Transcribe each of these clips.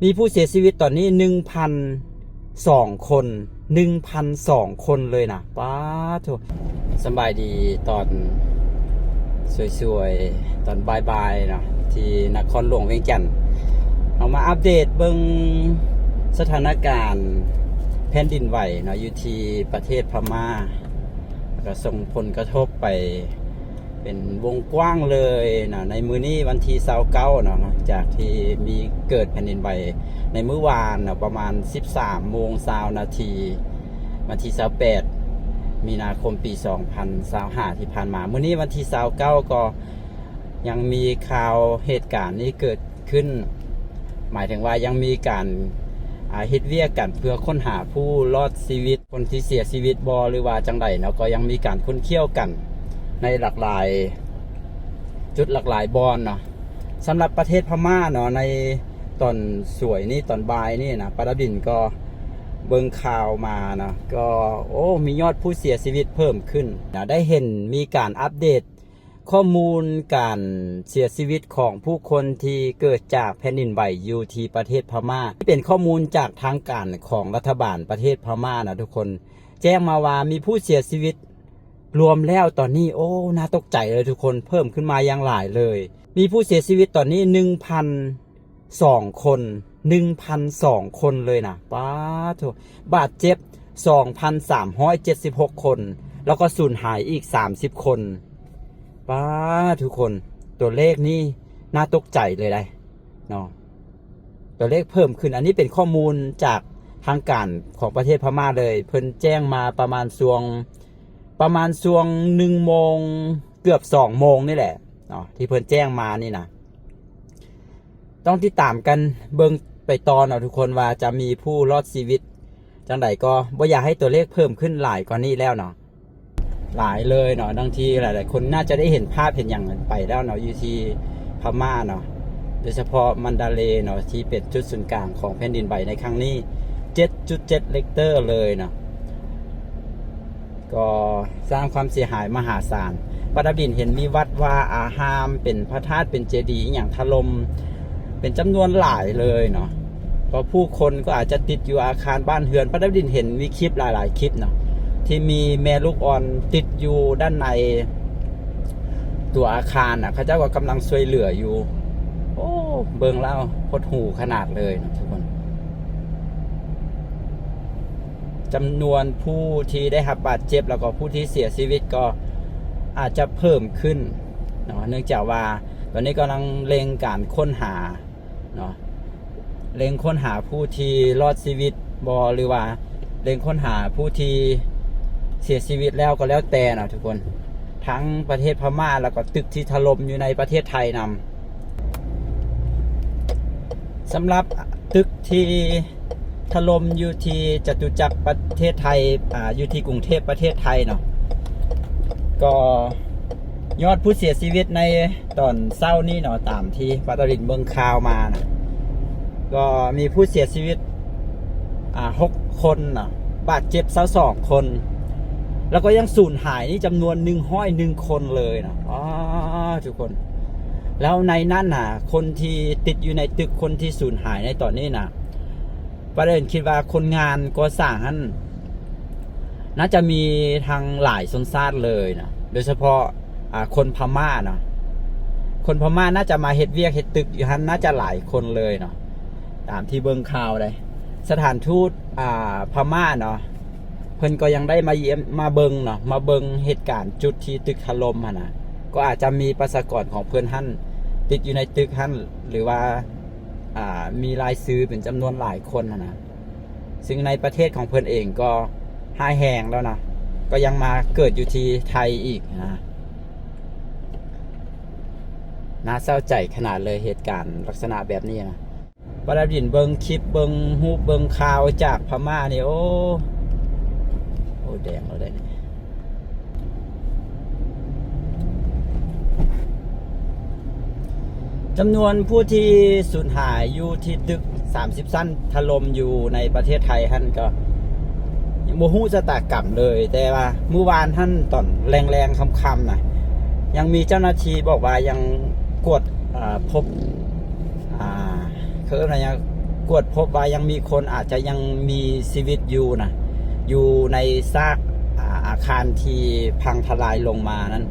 มีผู้เสียชีวิตตอนนี้ 1,002 คน 1,002 คนเลยนะป้าโถสบายดีตอนสวยๆตอนบ่ายๆนะที่นครหลวงเวียงจันทน์เอามาอัปเดตเบิ่งสถานการณ์แผ่นดินไหวเนาะอยู่ที่ประเทศพม่าก็ส่งผลกระทบไปเป็นวงกว้างเลยนะในมื้อนี้วันที่29เนาะจากที่มีเกิดแผ่นดินไหวในมื้อวานเนาะประมาณ 13:20 นาทีวันที่28มีนาคมปี2025ที่ผ่านมามื้อนี้วันที่29ก็ยังมีข่าวเหตุการณ์นี้เกิดขึ้นหมายถึงว่ายังมีการเฮ็ดเวียกกันเพื่อค้นหาผู้รอดชีวิตคนที่เสียชีวิตบ่หรือว่าจังใดเนาะก็ยังมีการค้นเคี่ยวกันในหลากหลายจุดหลากหลายบอนเนาะสำหรับประเทศพม่าเนาะในตอนสวยนี่ตอนบ่ายนี่นะปาราบินก็เบิ่งข่าวมาเนาะก็มียอดผู้เสียชีวิตเพิ่มขึ้นนะได้เห็นมีการอัปเดตข้อมูลการเสียชีวิตของผู้คนที่เกิดจากแผ่นดินไหวอยู่ที่ประเทศพม่าเป็นข้อมูลจากทางการของรัฐบาลประเทศพม่านะทุกคนแจ้งมาว่ามีผู้เสียชีวิตรวมแล้วตอนนี้น่าตกใจเลยทุกคนเพิ่มขึ้นมาอย่างหลายเลยมีผู้เสียชีวิตตอนนี้ 1,002 คน 1,002 คนเลยนะป้าโถบาดเจ็บ 2,376 คนแล้วก็สูญหายอีก30 คนป้าทุกคนตัวเลขนี่น่าตกใจเลยได้เนาะตัวเลขเพิ่มขึ้นอันนี้เป็นข้อมูลจากทางการของประเทศพม่าเลยเพิ่นแจ้งมาประมาณช่วง1 โมงเกือบ2 โมงนี่แหละเนาะที่เพิ่นแจ้งมานี่นะต้องติดตามกันเบิ่งไปตอนเนาะทุกคนว่าจะมีผู้รอดชีวิตจังใดก็บ่อยากให้ตัวเลขเพิ่มขึ้นหลายกว่านี้แล้วเนาะหลายเลยเนาะบางทีหลายๆคนน่าจะได้เห็นภาพเห็นอย่างนั้นไปแล้วเนาะอยู่ที่พม่าเนาะโดยเฉพาะมันดาเลเนาะที่เป็นจุดศูนย์กลางของแผ่นดินไหวในครั้งนี้ 7.7 เรกเตอร์เลยเนาะก็สร้างความเสียหายมหาศาลปาราบินเห็นมีวัดว่าอาหามเป็นพระธาตุเป็นเจดีย์อย่างถล่มเป็นจำนวนหลายเลยเนาะก็ผู้คนก็อาจจะติดอยู่อาคารบ้านเรือนปาราบินเห็นมีคลิปหลายๆคลิปเนาะที่มีแม่ลูกอ่อนติดอยู่ด้านในตัวอาคารเขาเจ้าก็กำลังช่วยเหลืออยู่เบิ่งแล้วหดหูขนาดเลยนะทุกคนจำนวนผู้ที่ได้รับบาดเจ็บแล้วก็ผู้ที่เสียชีวิตก็อาจจะเพิ่มขึ้นเนาะเนื่องจากว่าตอนนี้กำลังเร่งการค้นหาเนาะเร่งค้นหาผู้ที่รอดชีวิตหรือว่าเร่งค้นหาผู้ที่เสียชีวิตแล้วก็แล้วแต่นะทุกคนทั้งประเทศพม่าแล้วก็ตึกที่ถล่มอยู่ในประเทศไทยนำสำหรับตึกที่ถล่มอยู่ที่จตุจักรประเทศไทยอยู่ที่กรุงเทพประเทศไทยเนาะก็ยอดผู้เสียชีวิตในตอนเช้านี้เนาะตามที่ปาตรินเบิ่งข่าวมานะก็มีผู้เสียชีวิต6 คนเนาะบาดเจ็บ22 คนแล้วก็ยังสูญหายนี่จำนวน101 คนเลยนะทุกคนแล้วในนั้นคนที่ติดอยู่ในตึกคนที่สูญหายในตอนนี้นะประเด็นคิดว่าคนงานก่อสร้างนั้นน่าจะมีทางหลายชนชาติเลยนะโดยเฉพาะคนพม่าเนาะคนพม่าน่าจะมาเฮ็ดเวียกเฮ็ดตึกอยู่ฮั่นน่าจะหลายคนเลยเนาะตามที่เบิ่งข่าวเลยสถานทูตพม่าเนาะเพิ่นก็ยังได้มาเยี่ยมมาเบิ่งเนาะมาเบิ่งเหตุการณ์จุดที่ตึกถล่มนะก็อาจจะมีประชากรของเพิ่นหั่นติดอยู่ในตึกหั่นหรือว่ามีรายซื้อเป็นจำนวนหลายคนนะซึ่งในประเทศของเพิ่นเองก็หายแห้งแล้วนะก็ยังมาเกิดอยู่ที่ไทยอีกนะน่าเศร้าใจขนาดเลยเหตุการณ์ลักษณะแบบนี้นะปาราบินเบิงคลิปเบิงฮูปเบิงข่าวจากพม่านี่โอ้แดงเราได้จำนวนผู้ที่สูญหายอยู่ที่ตึก30 ชั้นถล่มอยู่ในประเทศไทยท่านก็ยังโมหูชะตากรรมเลยแต่ว่าเมื่อวานท่านตอนแรงๆค่ำๆนะยังมีเจ้าหน้าที่บอกว่ายังกดพบเขาเรียกอะไร กวดพบว่ายังมีคนอาจจะยังมีชีวิตอยู่นะอยู่ในซากอาคารที่พังทลายลงมานั้น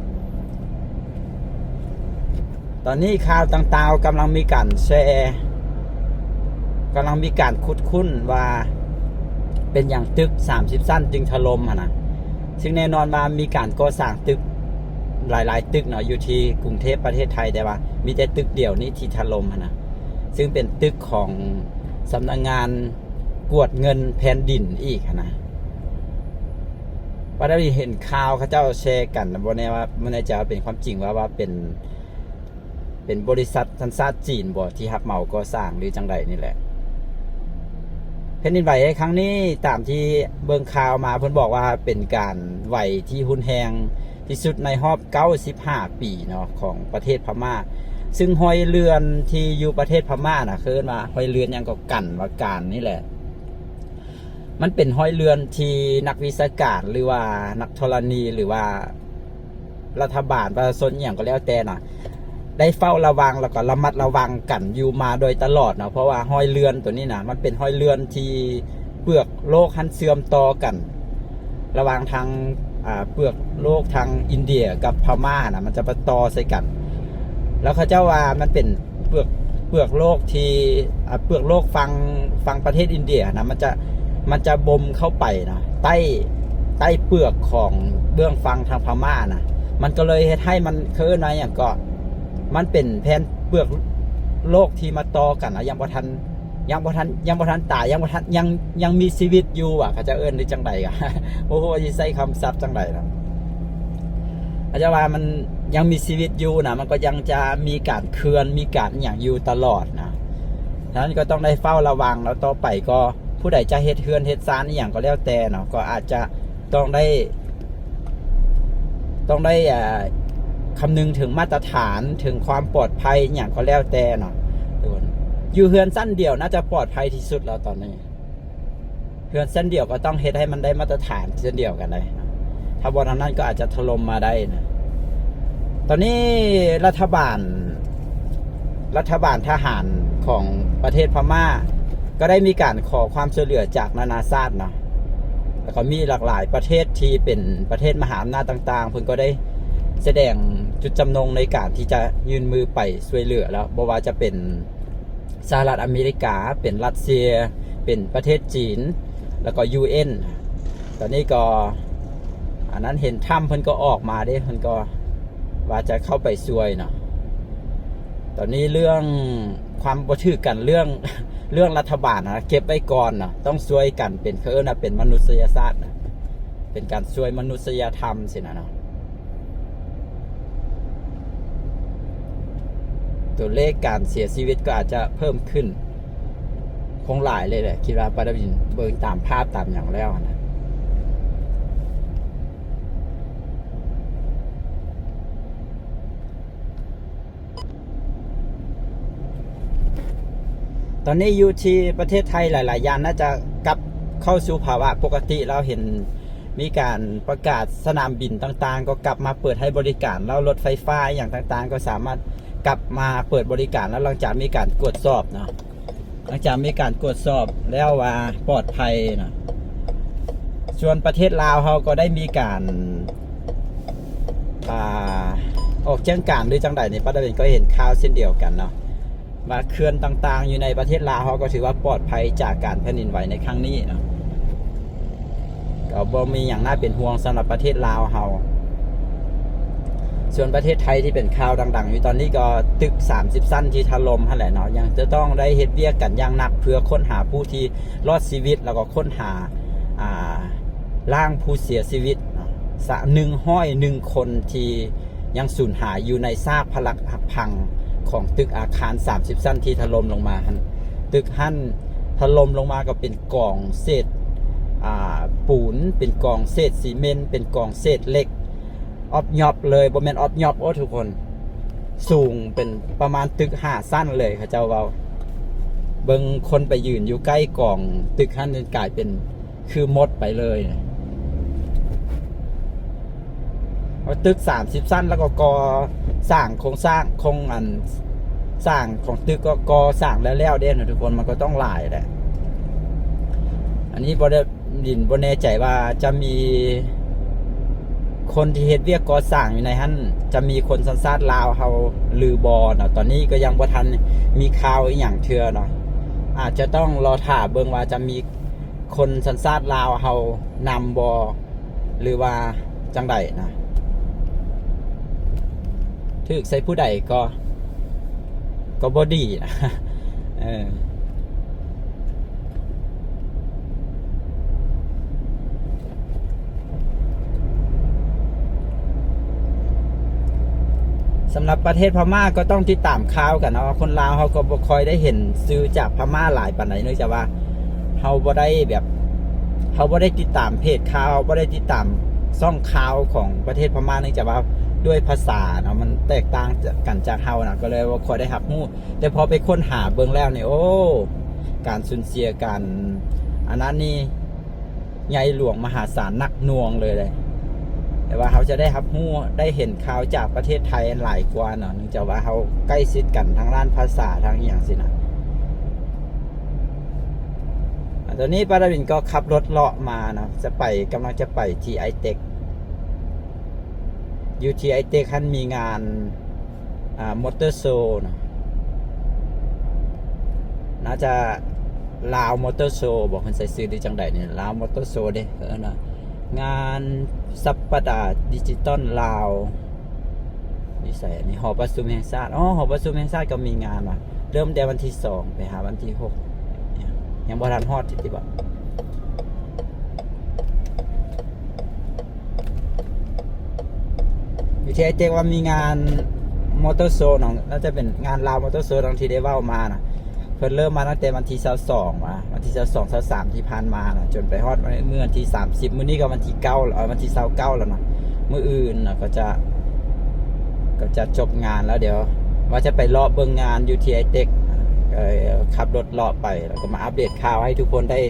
ตอนนี้ข่าวต่างๆกำลังมีการแชร์กำลังมีการขุดคุ้นว่าเป็นอย่างตึก30สั้นจึงถล่มนะซึ่งแน่นอนว่ามีการก่อสร้างตึกหลายๆตึกเนาะอยู่ที่กรุงเทพประเทศไทยแต่ว่ามีแต่ตึกเดียวนี้ที่ถล่มนะซึ่งเป็นตึกของสำนักงานกวดเงินแผ่นดินอีกนะว่าได้เห็นข่าวเขาเจ้าแชร์กันบนนี้ว่ามันจะเป็นความจริงว่าเป็นบริษัทสัญชาติจีนบ่ที่รับเหมาก่อสร้างหรือจังใดนี่แหละแผ่นดินไหวครั้งนี้ตามที่เบิ่งข่าวมาเพิ่นบอกว่าเป็นการไหวที่รุนแรงที่สุดในรอบ95ปีเนาะของประเทศพม่าซึ่งห้อยเรือนที่อยู่ประเทศพม่าน่ะคือว่าห้อยเรือนยังก็กันว่าการนี่แหละมันเป็นห้อยเรือนที่นักวิชาการหรือว่านักธรณีหรือว่ารัฐบาลประชาชนอย่างก็แล้วแต่น่ะได้เฝ้าระวังแล้วก็ระมัดระวังกันอยู่มาโดยตลอดเนาะเพราะว่าห้อยเรือนตัวนี้นะมันเป็นห้อยเรือนที่เปลือกโลกหันเสื่อมต่อกันระหว่างทางเปลือกโลกทางอินเดียกับพม่านะมันจะไปต่อใส่กันแล้วเขาเจ้าว่ามันเป็นเปลือกโลกที่เปลือกโลกฟังประเทศอินเดียนะมันจะบ่มเข้าไปนะใต้เปลือกของเบื้องฟังทางพม่านะมันก็เลยให้มันเคิร์นอะไรอย่างก็มันเป็นแผ่นเปลือกโลกที่มาต่อกันนะยังบ่ทันตายยังมีชีวิตอยู่อ่ะเขาจะเอิ้นได้จังใดกะ โอ้โหสิใช้คำศัพท์จังใดนะอาจจะว่ามันยังมีชีวิตอยู่นะมันก็ยังจะมีการเคลื่อนมีการอย่างอยู่ตลอดนะฉะนั้นก็ต้องได้เฝ้าระวังแล้วต่อไปก็ผู้ใดจะเฮ็ดเฮือนเฮ็ดซานอย่างก็แล้วแต่เนาะก็อาจจะต้องได้คำนึงถึงมาตรฐานถึงความปลอดภัยอย่างก็แล้วแต่เนาะอยู่เฮือนสั้นเดียวน่าจะปลอดภัยที่สุดแล้วตอนนี้เฮือนสั้นเดียวก็ต้องเฮ็ดให้มันได้มาตรฐานเช่นเดียวกันเลยถ้าบนนั้นก็อาจจะถล่มมาได้นะตอนนี้รัฐบาลทหารของประเทศพม่าก็ได้มีการขอความช่วยเหลือจากนานาชาติเนาะแล้วก็มีหลากหลายประเทศที่เป็นประเทศมหาอำนาจต่างๆเพิ่นก็ได้แสดงจุดจำนงในการที่จะยื่นมือไปช่วยเหลือแล้วบ่ว่าจะเป็นสหรัฐอเมริกาเป็นรัสเซียเป็นประเทศจีนแล้วก็ UN ตอนนี้ก็อันนั้นเห็นถ้ำเพิ่นก็ออกมาเด้เพิ่นก็ว่าจะเข้าไปช่วยเนาะตอนนี้เรื่องความบ่ถือกันเรื่องรัฐบาลนะเก็บไว้ก่อนนะต้องช่วยกันเป็นเป็นมนุษยศาสตร์นะเป็นการช่วยมนุษยธรรมสินะเนาะตัวเลขการเสียชีวิตก็อาจจะเพิ่มขึ้นคงหลายเลยแหละคิดว่าปาดวินเบิ่งตามภาพตามอย่างแล้วนะตอนนี้อยู่ที่ประเทศไทยหลายๆอย่างน่าจะกลับเข้าสู่ภาวะปกติเราเห็นมีการประกาศสนามบินต่างๆก็กลับมาเปิดให้บริการแล้วรถไฟฟ้าอย่างต่างๆก็สามารถกลับมาเปิดบริการแล้วหลังจากมีการตรวจสอบเนาะหลังจากมีการตรวจสอบแล้วว่าปลอดภัยนะส่วนประเทศลาวเขาก็ได้มีการออกแจ้งการหรือจังใดในประเด็นก็เห็นข่าวเช่นเดียวกันเนาะมาเขื่อนต่างๆอยู่ในประเทศลาวเขาก็ถือว่าปลอดภัยจากการแผ่นดินไหวในครั้งนี้เนาะก็บ่มีอย่างน่าเป็นห่วงสำหรับประเทศลาวเขาส่วนประเทศไทยที่เป็นข่าวดังๆอยู่ตอนนี้ก็ตึก30สั้นที่ถล่มนั่นแหละเนาะยังจะต้องได้เฮ็ดเวียกกันอย่างหนักเพื่อค้นหาผู้ที่รอดชีวิตแล้วก็ค้นหาร่างผู้เสียชีวิต101คนที่ยังสูญหายอยู่ในซากพลักหักพังของตึกอาคาร30สั้นที่ถล่มลงมาตึกหั่นถล่มลงมาก็เป็นกองเศษปูนเป็นกองเศษซีเมนต์เป็นกองเศษเหล็กออบยอบเลยบ่แม่นออบยอบโอ้ทุกคนสูงเป็นประมาณตึก5สั้นเลยเขาเจ้าเว้าเบิ่งคนไปยืนอยู่ใกล้กองตึกหั่นจนกลายเป็นคือมดไปเลยตึก30สั้นแล้วก็ก่อสร้างโครงสร้าง สร้างของตึกก็ก่อสร้างแล้วเด้นะทุกคนมันก็ต้องหลายแหละอันนี้บ่ได้ดินบ่แน่ใจว่าจะมีคนที่เฮ็ดเวียกก่อสร้างอยู่ในหั่นจะมีคนสัญชาติลาวเฮาหรือบ่เนาะตอนนี้ก็ยังบ่ทันมีข่าวอีหยังเทื่อเนาะอาจจะต้องรอท่าเบิ่งว่าจะมีคนสัญชาติลาวเฮานำบ่หรือว่าจังใดนะถึกใส่ผู้ใดก็บ่ดีนะสำหรับประเทศพม่าก็ต้องติดตามข่าวกันเนาะคนลาวเขาก็บ่ค่อยได้เห็นซื้อจากพม่าหลายปานใดเนื่องจากว่าเขาบ่ได้แบบเขาบ่ได้ติดตามเพจข่าวบ่ได้ติดตามช่องข่าวของประเทศพม่าเนื่องจากว่าด้วยภาษาเนาะมันแตกต่างกันจากเฮานะก็เลยว่าค่อยได้รับรู้แต่พอไปค้นหาเบิ่งแล้วนี่โอ้การสูญเสียกันอันนั้นนี่ใหญ่หลวงมหาศาลหนักหน่วงเลยแต่ว่าเขาจะได้รับรู้ได้เห็นข่าวจากประเทศไทยหลายกว่าเนาะเนื่องจากว่าเขาใกล้ชิดกันทางด้านภาษาทางอย่างสินะตอนนี้ปาราวินก็ขับรถเลาะมานะกำลังจะไปที่ไอเทคอยู่ที่ไอเทคท่านมีงานมอเตอร์โชว์นะน่าจะลาวมอเตอร์โชว์บอกคนใส่ซื้อดีจังใดเนี่ยลาวมอเตอร์โชว์เด้นะงานสัปดาห์ดิจิตอลลาวนี่ใส่อันนี้หอประชุมแห่งชาติหอประชุมแห่งชาติก็มีงานว่ะเริ่มแต่วันที่2ไปหาวันที่6ยังบ่ทันฮอดที่บ่อยู่ที่ไอเทคว่ามีงานมอเตอร์โชว์น่าจะเป็นงานลาวมอเตอร์โชว์ที่ได้เว้ามานะเพิ่นเริ่มมาตั้งแต่วันที่22มาวันที่22 23ที่ผ่านมานะจนไปฮอดเมื่อวันที่30มื้อนี้ก็วันที่9วันที่29แล้วนะมื้ออื่นนะก็จะจบงานแล้วเดี๋ยวว่าจะไปเลาะเบิ่งงานอยู่ที่ไอเทคขับรถเลาะไปแล้วก็มาอัปเดตข่าวให้ทุกคนได้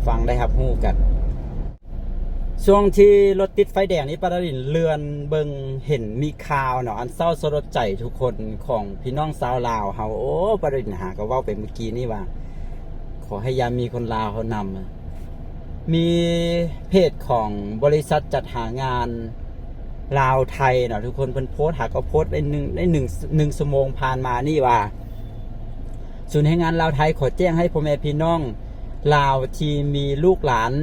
ฟังได้รับรู้กันช่วงที่รถติดไฟแดงนี้ปาราดินเลือนเบิงเห็นมีข่าวเนาะอันเศร้าสลดใจทุกคนของพี่น้องชาวลาวเฮาโอ้ปาราดินหาก็เว้าไปเมื่อกี้นี่ว่าขอให้ยามมีคนลาวเขานำมีเพจของบริษัทจัดหางานลาวไทยเนาะทุกคนเพิ่นโพสต์ก็โพสต์ได้หนึ่งชั่วโมงผ่านมานี่ว่าศูนย์แรงงานลาวไทยขอแจ้งให้พ่อแม่พี่น้องลาวที่มีลูกหลาน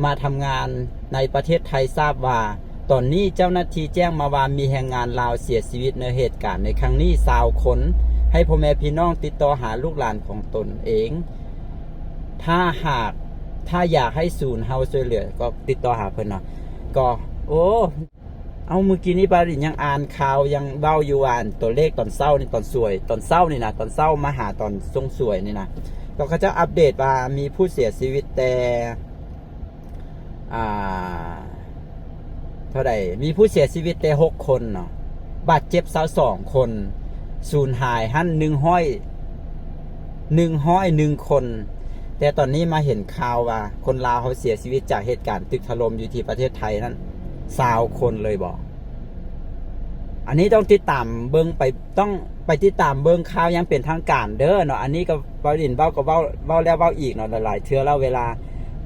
มาทำงานในประเทศไทยทราบว่าตอนนี้เจ้าหน้าที่แจ้งมาว่ามีแรงงานลาวเสียชีวิตในเหตุการณ์ในครั้งนี้20 คนให้พ่อแม่พี่น้องติดต่อหาลูกหลานของตนเองถ้าอยากให้ศูนย์เฮาช่วยเหลือก็ติดต่อหาเพิ่นเนาะก็โอ้เอาเมื่อกี้นี้ปารินยังอ่านข่าวยังเบ้าอยู่อ่านตัวเลขตอนเศร้านี่ตอนสวยตอนเศร้านี่นะตอนเศร้ามาหาตอนทรงสวยนี่นะก็เขาจะอัปเดตว่ามีผู้เสียชีวิตแต่เท่าไหร่มีผู้เสียชีวิตแต่6 คนเนาะบาดเจ็บ22 คนสูญหายหั่น101 คนแต่ตอนนี้มาเห็นข่าวว่าคนลาวเขาเสียชีวิตจากเหตุการณ์ตึกถล่มอยู่ที่ประเทศไทยนั้น20 คนเลยบอกอันนี้ต้องติดตามเบิ้งไปต้องไปติดตามเบิ้งข่าวยังเป็นทางการเด้อเนาะอันนี้ก็ปารินเว้าก็เว้าแล้วเว้าอีกเนาะหลายๆเทื่อแล้วเวลา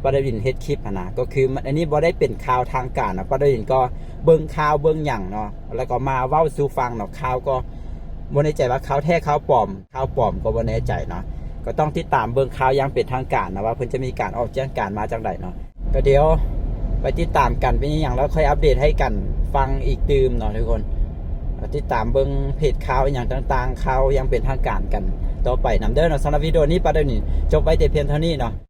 ปารินเฮ็ดคลิปนะก็คืออันนี้บ่ได้เป็นข่าวทางการนะปารินก็เบิ้งข่าวเบิ้งหยังเนาะแล้วก็มาเว้าสู่ฟังเนาะข่าวก็บ่แน่ใจว่าข่าวแท้ข่าวปลอมก็บ่แน่ใจเนาะก็ต้องติดตามเบิ้งข่าวยังเป็นทางการนะว่าเพิ่นจะมีการออกแจ้งการมาจังไดเนาะก็เดี๋ยวไปติดตามกันเป็นอย่างแล้วค่อยอัปเดตให้กันฟังอีกตืมเนาะทุกคนติดตามเบิ่งเพจข่าวอย่างต่างๆข่าวยังเป็นทางการกันต่อไปนำเด้อเนาะสำหรับวิดีโอนี้ปารินจบไว้แต่เพียงเท่านี้เนาะ